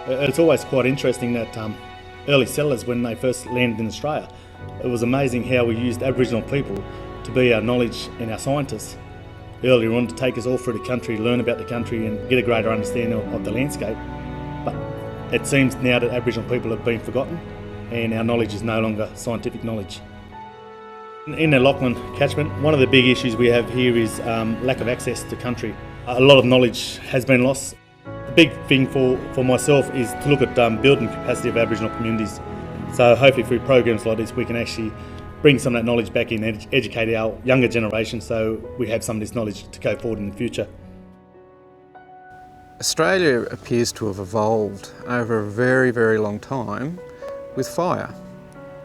It's always quite interesting that early settlers, when they first landed in Australia, it was amazing how we used Aboriginal people to be our knowledge and our scientists earlier on, to take us all through the country, learn about the country and get a greater understanding of the landscape. But it seems now that Aboriginal people have been forgotten and our knowledge is no longer scientific knowledge. In the Lachlan catchment, one of the big issues we have here is lack of access to country. A lot of knowledge has been lost. The big thing for myself is to look at building capacity of Aboriginal communities. So hopefully through programs like this we can actually bring some of that knowledge back in and educate our younger generation so we have some of this knowledge to go forward in the future. Australia appears to have evolved over a very, very long time with fire.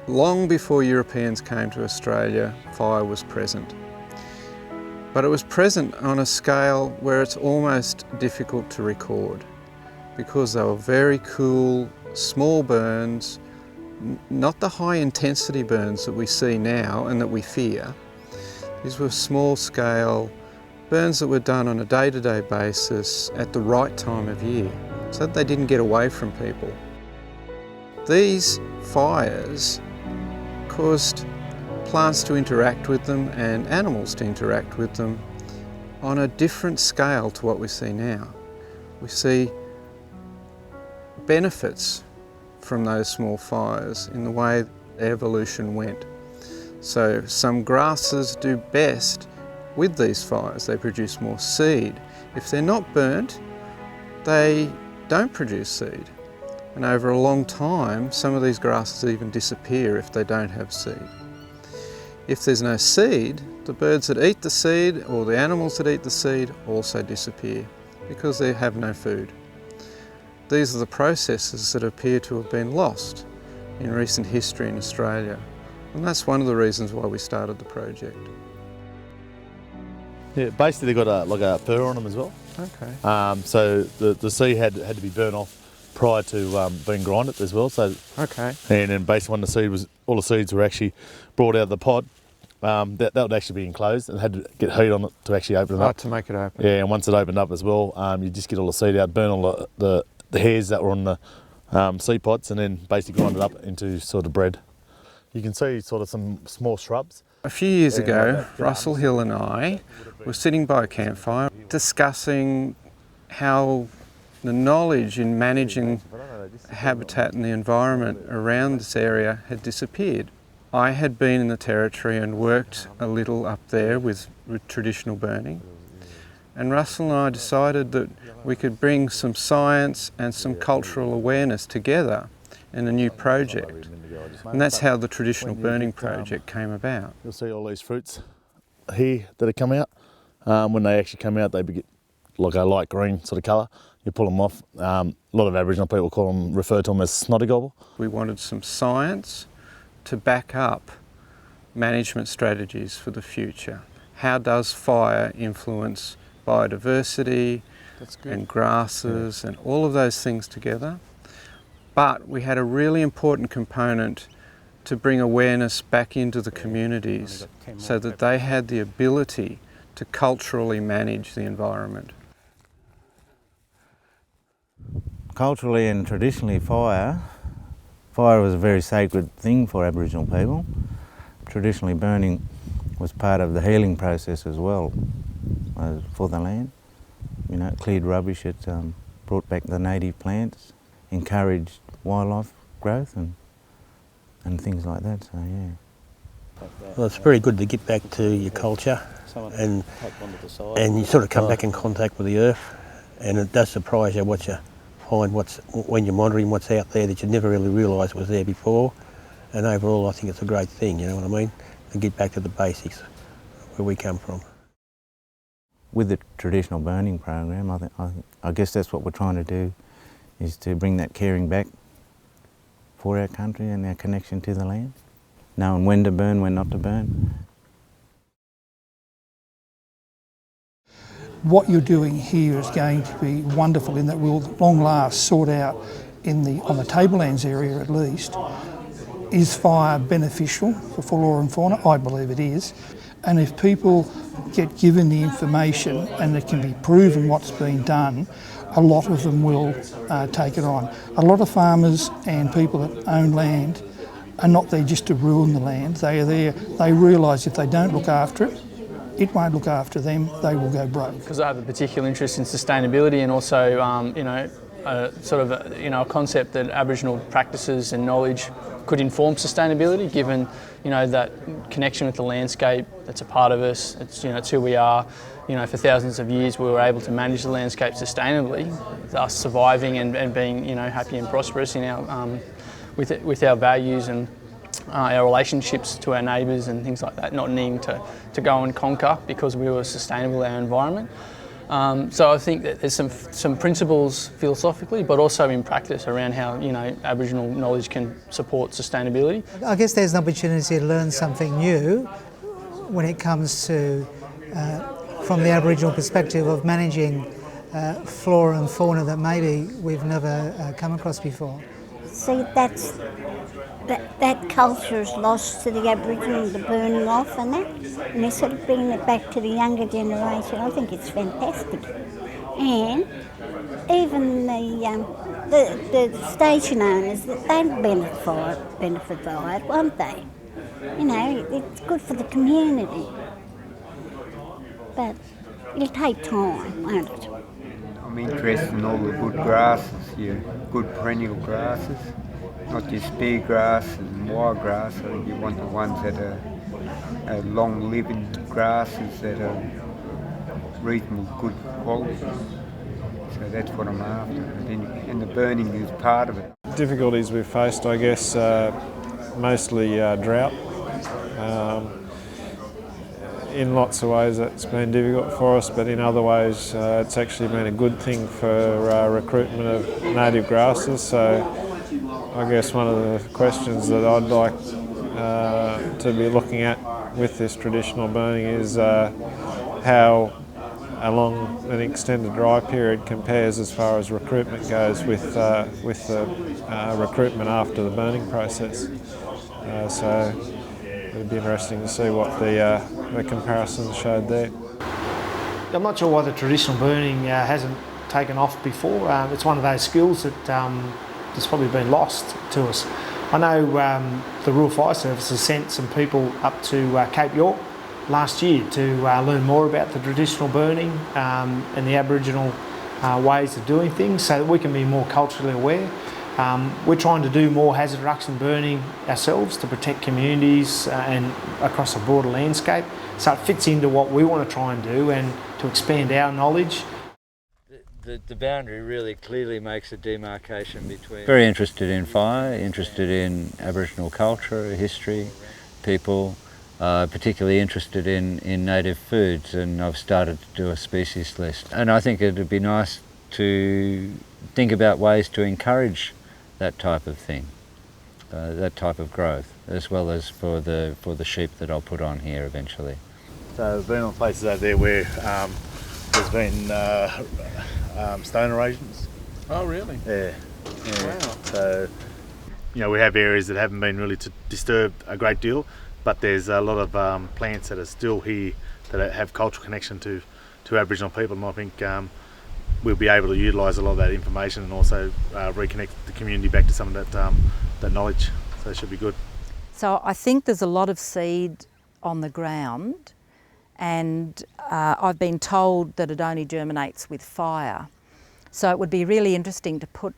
Long before Europeans came to Australia, fire was present. But it was present on a scale where it's almost difficult to record, because they were very cool, small burns, not the high intensity burns that we see now and that we fear. These were small scale burns that were done on a day-to-day basis at the right time of year, so that they didn't get away from people. These fires caused plants to interact with them and animals to interact with them on a different scale to what we see now. We see benefits from those small fires in the way evolution went. So some grasses do best with these fires. They produce more seed. If they're not burnt, they don't produce seed. And over a long time, some of these grasses even disappear if they don't have seed. If there's no seed, the birds that eat the seed or the animals that eat the seed also disappear because they have no food. These are the processes that appear to have been lost in recent history in Australia. And that's one of the reasons why we started the project. Yeah, basically they've got like a fur on them as well. Okay. So the seed had to be burnt off prior to being grinded as well. So okay. And then basically when all the seeds were actually brought out of the pod, that would actually be enclosed and had to get heat on it to actually open it up. To make it open. Yeah, and once it opened up as well, you just get all the seed out, burn all the hairs that were on the seed pods, and then basically grind it up into sort of bread. You can see sort of some small shrubs. A few years ago, Russell Hill and I were sitting by a campfire discussing how the knowledge in managing habitat and the environment around this area had disappeared. I had been in the Territory and worked a little up there with traditional burning, and Russell and I decided that we could bring some science and some cultural awareness together in a new project. And that's how the traditional burning project came about. You'll see all these fruits here that have come out. When they actually come out, they get like a light green sort of colour. You pull them off. A lot of Aboriginal people refer to them as snotty gobble. We wanted some science to back up management strategies for the future. How does fire influence biodiversity and grasses and all of those things together? But we had a really important component to bring awareness back into the communities so that they had the ability to culturally manage the environment. Culturally and traditionally, fire was a very sacred thing for Aboriginal people. Traditionally, burning was part of the healing process as well for the land. You know, it cleared rubbish, it brought back the native plants, encouraged wildlife growth and things like that, so yeah. Well, it's very good to get back to your culture and you sort of come back in contact with the earth, and it does surprise you what you find when you're monitoring what's out there that you never really realised was there before. And overall I think it's a great thing, you know what I mean, to get back to the basics where we come from. With the traditional burning program, I guess that's what we're trying to do, is to bring that caring back for our country and our connection to the land, knowing when to burn, when not to burn. What you're doing here is going to be wonderful in that we'll long last sort out on the tablelands area at least. Is fire beneficial for flora and fauna? I believe it is. And if people get given the information and it can be proven what's been done, a lot of them will take it on. A lot of farmers and people that own land are not there just to ruin the land. They are there, they realise if they don't look after it, it won't look after them, they will go broke. Because I have a particular interest in sustainability and also, a concept that Aboriginal practices and knowledge could inform sustainability, given, that connection with the landscape, that's a part of us, it's who we are. For thousands of years we were able to manage the landscape sustainably, thus surviving and being, happy and prosperous in our, with our values and our relationships to our neighbours and things like that, not needing to go and conquer because we were sustainable in our environment. So I think that there's some principles philosophically, but also in practice around how Aboriginal knowledge can support sustainability. I guess there's an opportunity to learn something new when it comes to, from the Aboriginal perspective of managing flora and fauna that maybe we've never come across before. See, that culture is lost to the Aboriginal, the burning off and that, and they're sort of bringing it back to the younger generation. I think it's fantastic. And even the station owners, they benefit by it, won't they? It's good for the community. But it'll take time, won't it? I'm interested in all the good grasses, good perennial grasses. Not just spear grass and wild grass. I think you want the ones that are long-living grasses that are reasonable good quality. So that's what I'm after, and the burning is part of it. Difficulties we've faced, I guess, mostly drought. In lots of ways it's been difficult for us, but in other ways it's actually been a good thing for recruitment of native grasses. So I guess one of the questions that I'd like to be looking at with this traditional burning is how a long and extended dry period compares as far as recruitment goes with the recruitment after the burning process. So it'd be interesting to see what the comparisons showed there. I'm not sure why the traditional burning hasn't taken off before. It's one of those skills that that's probably been lost to us. I know the Rural Fire Service has sent some people up to Cape York last year to learn more about the traditional burning and the Aboriginal ways of doing things so that we can be more culturally aware. We're trying to do more hazard reduction burning ourselves to protect communities and across a broader landscape. So it fits into what we want to try and do and to expand our knowledge. The boundary really clearly makes a demarcation between... Very interested in fire, interested in Aboriginal culture, history, people, particularly interested in native foods, and I've started to do a species list. And I think it'd be nice to think about ways to encourage that type of thing, that type of growth, as well as for the sheep that I'll put on here eventually. So we've been on places over there where there's been stone erosions. Oh really? Yeah. Wow. So, we have areas that haven't been really disturbed a great deal, but there's a lot of plants that are still here that have cultural connection to Aboriginal people, and I think we'll be able to utilise a lot of that information and also reconnect the community back to some of that knowledge, so it should be good. So I think there's a lot of seed on the ground, and I've been told that it only germinates with fire. So it would be really interesting to put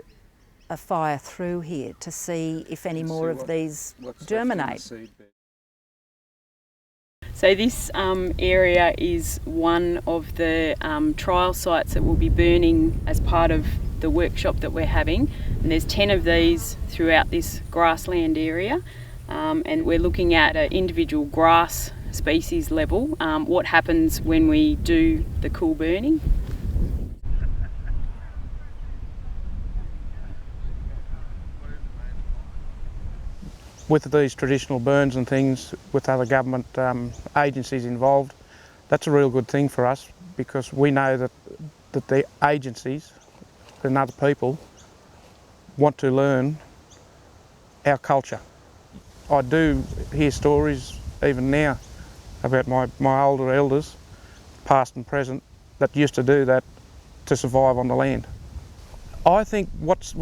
a fire through here to see if any more of these germinate. So this area is one of the trial sites that will be burning as part of the workshop that we're having, and there's 10 of these throughout this grassland area, and we're looking at an individual grass species level, what happens when we do the cool burning. With these traditional burns and things, with other government agencies involved, that's a real good thing for us, because we know that the agencies and other people want to learn our culture. I do hear stories even now about my older elders, past and present, that used to do that to survive on the land. I think what's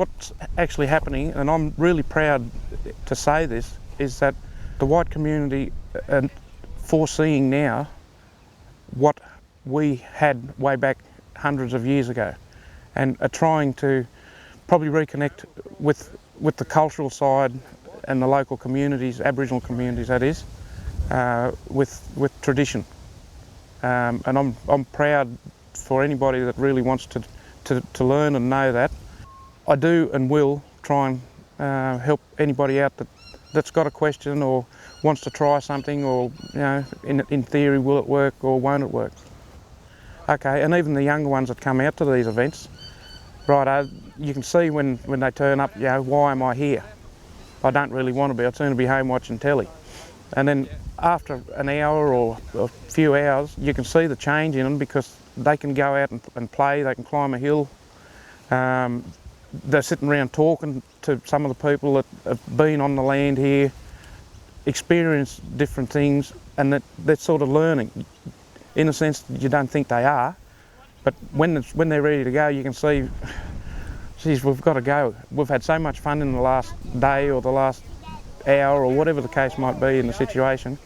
actually happening, and I'm really proud to say this, is that the white community are foreseeing now what we had way back hundreds of years ago, and are trying to probably reconnect with the cultural side and the local communities, Aboriginal communities that is, with tradition. And I'm proud for anybody that really wants to learn and know that. I do and will try and help anybody out that's got a question or wants to try something, or in theory, will it work or won't it work? Okay, and even the younger ones that come out to these events, right, you can see when they turn up, why am I here? I don't really want to be, I'd sooner be home watching telly. And then after an hour or a few hours, you can see the change in them, because they can go out and play, they can climb a hill. They're sitting around talking to some of the people that have been on the land here, experienced different things, and that they're sort of learning. In a sense, you don't think they are, but when they're ready to go, you can see, geez, we've got to go. We've had so much fun in the last day or the last hour or whatever the case might be in the situation.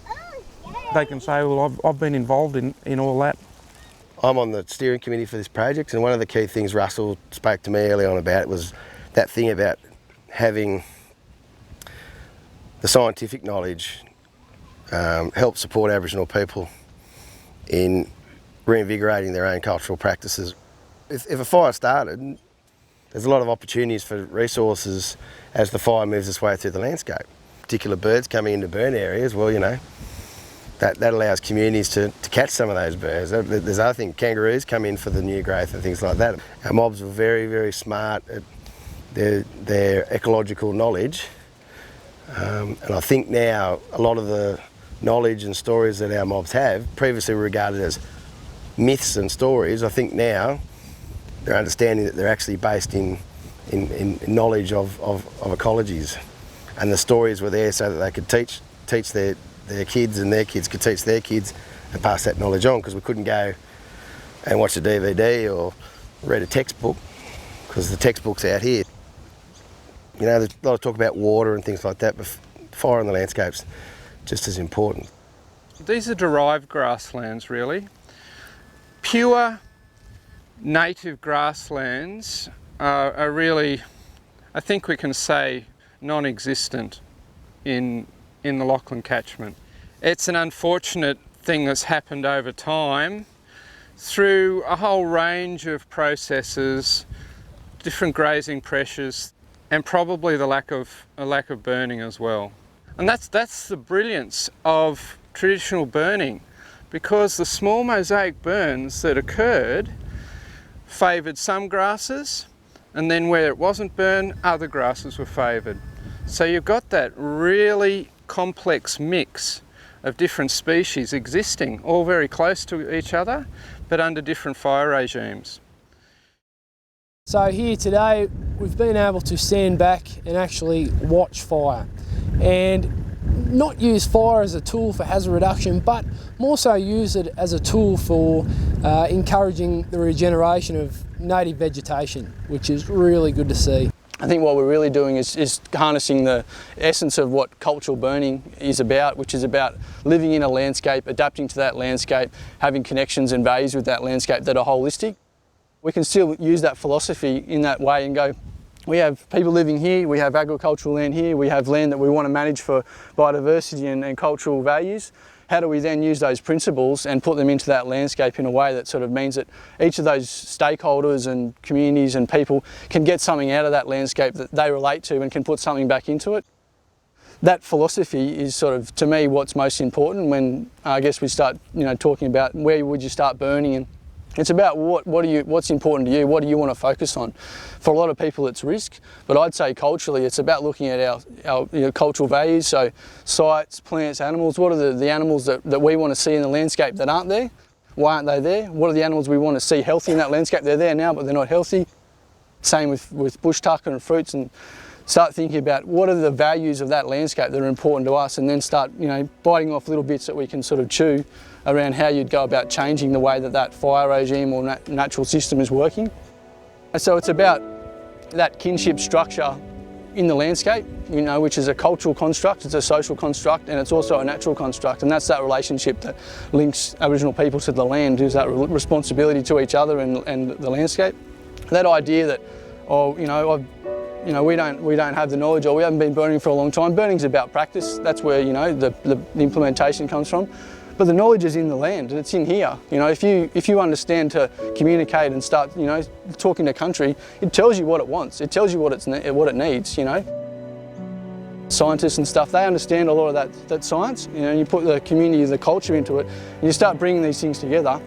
They can say, well, I've been involved in all that. I'm on the steering committee for this project, and one of the key things Russell spoke to me early on about was that thing about having the scientific knowledge help support Aboriginal people in reinvigorating their own cultural practices. If a fire started, there's a lot of opportunities for resources as the fire moves its way through the landscape. Particular birds coming into burn areas, well, that allows communities to catch some of those birds. There's other things, kangaroos come in for the new growth and things like that. Our mobs were very, very smart at their ecological knowledge, and I think now a lot of the knowledge and stories that our mobs have, previously regarded as myths and stories, I think now they're understanding that they're actually based in knowledge of ecologies, and the stories were there so that they could teach their kids, and their kids could teach their kids and pass that knowledge on, because we couldn't go and watch a DVD or read a textbook, because the textbook's out here. There's a lot of talk about water and things like that, but fire in the landscape's just as important. These are derived grasslands, really. Pure native grasslands are really, I think we can say, non-existent in the Lachlan catchment. It's an unfortunate thing that's happened over time through a whole range of processes, different grazing pressures, and probably the lack of burning as well. And that's the brilliance of traditional burning, because the small mosaic burns that occurred favoured some grasses, and then where it wasn't burned, other grasses were favoured. So you've got that really complex mix of different species existing, all very close to each other, but under different fire regimes. So here today, we've been able to stand back and actually watch fire, and not use fire as a tool for hazard reduction, but more so use it as a tool for encouraging the regeneration of native vegetation, which is really good to see. I think what we're really doing is harnessing the essence of what cultural burning is about, which is about living in a landscape, adapting to that landscape, having connections and values with that landscape that are holistic. We can still use that philosophy in that way and go, we have people living here, we have agricultural land here, we have land that we want to manage for biodiversity and cultural values. How do we then use those principles and put them into that landscape in a way that sort of means that each of those stakeholders and communities and people can get something out of that landscape that they relate to and can put something back into it? That philosophy is sort of, to me, what's most important when I guess we start talking about where would you start burning, and it's about what's important to you, what do you want to focus on. For a lot of people it's risk, but I'd say culturally it's about looking at our cultural values, so sites, plants, animals. What are the animals that we want to see in the landscape that aren't there? Why aren't they there? What are the animals we want to see healthy in that landscape? They're there now but they're not healthy. Same with bush tucker and fruits and start thinking about what are the values of that landscape that are important to us, and then start, you know, biting off little bits that we can sort of chew around how you'd go about changing the way that that fire regime or natural system is working. So it's about that kinship structure in the landscape, you know, which is a cultural construct, it's a social construct, and it's also a natural construct, and that's that relationship that links Aboriginal people to the land, is that responsibility to each other and the landscape. That idea that, oh, you know, we don't have the knowledge, or we haven't been burning for a long time. Burning's about practice. That's where, you know, the implementation comes from. But the knowledge is in the land, and it's in here. You know, if you understand to communicate and start, you know, talking to country, it tells you what it wants. It tells you what it needs. You know, scientists and stuff, they understand a lot of that science. You know, and you put the community, the culture into it, and you start bringing these things together.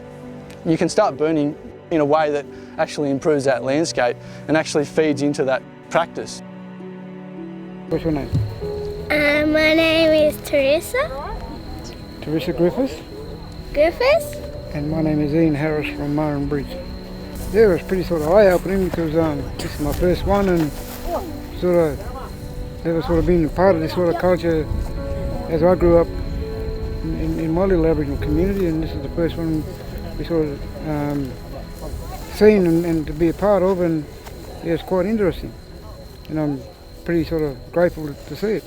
You can start burning in a way that actually improves that landscape and actually feeds into that practice. What's your name? My name is Teresa. Teresa Griffiths. Griffiths? And my name is Ian Harris from Murray Bridge. Yeah, it was pretty sort of eye-opening because this is my first one, and sort of never sort of been a part of this sort of culture as I grew up in my little Aboriginal community, and this is the first one we sort of seen and to be a part of, and yeah, it's quite interesting. And I'm pretty sort of grateful to see it.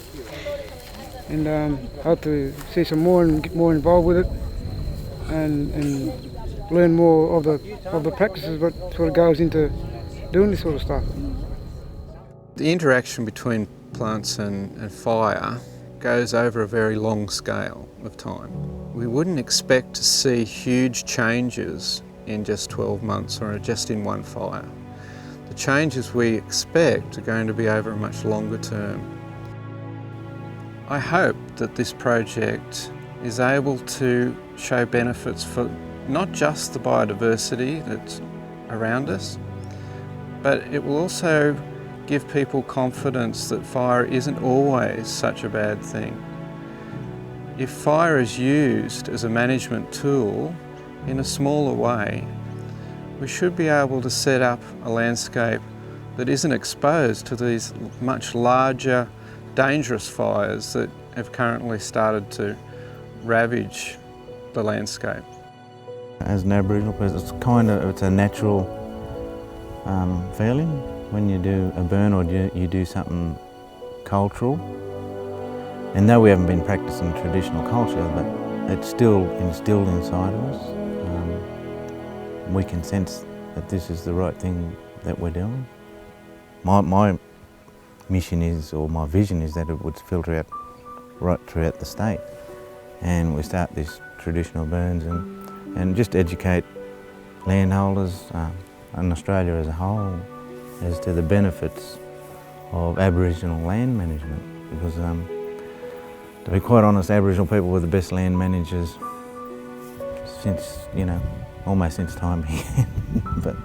And hope to see some more and get more involved with it, and learn more of the practices what sort of goes into doing this sort of stuff. The interaction between plants and fire goes over a very long scale of time. We wouldn't expect to see huge changes in just 12 months or just in one fire. The changes we expect are going to be over a much longer term. I hope that this project is able to show benefits for not just the biodiversity that's around us, but it will also give people confidence that fire isn't always such a bad thing. If fire is used as a management tool in a smaller way, we should be able to set up a landscape that isn't exposed to these much larger dangerous fires that have currently started to ravage the landscape. As an Aboriginal person, it's a natural feeling when you do a burn or you do something cultural. And though we haven't been practicing traditional culture, but it's still instilled inside of us. We can sense that this is the right thing that we're doing. My mission is, or my vision is, that it would filter out right throughout the state, and we start these traditional burns and just educate landholders and Australia as a whole as to the benefits of Aboriginal land management, because to be quite honest, Aboriginal people were the best land managers since, you know, almost since time began. But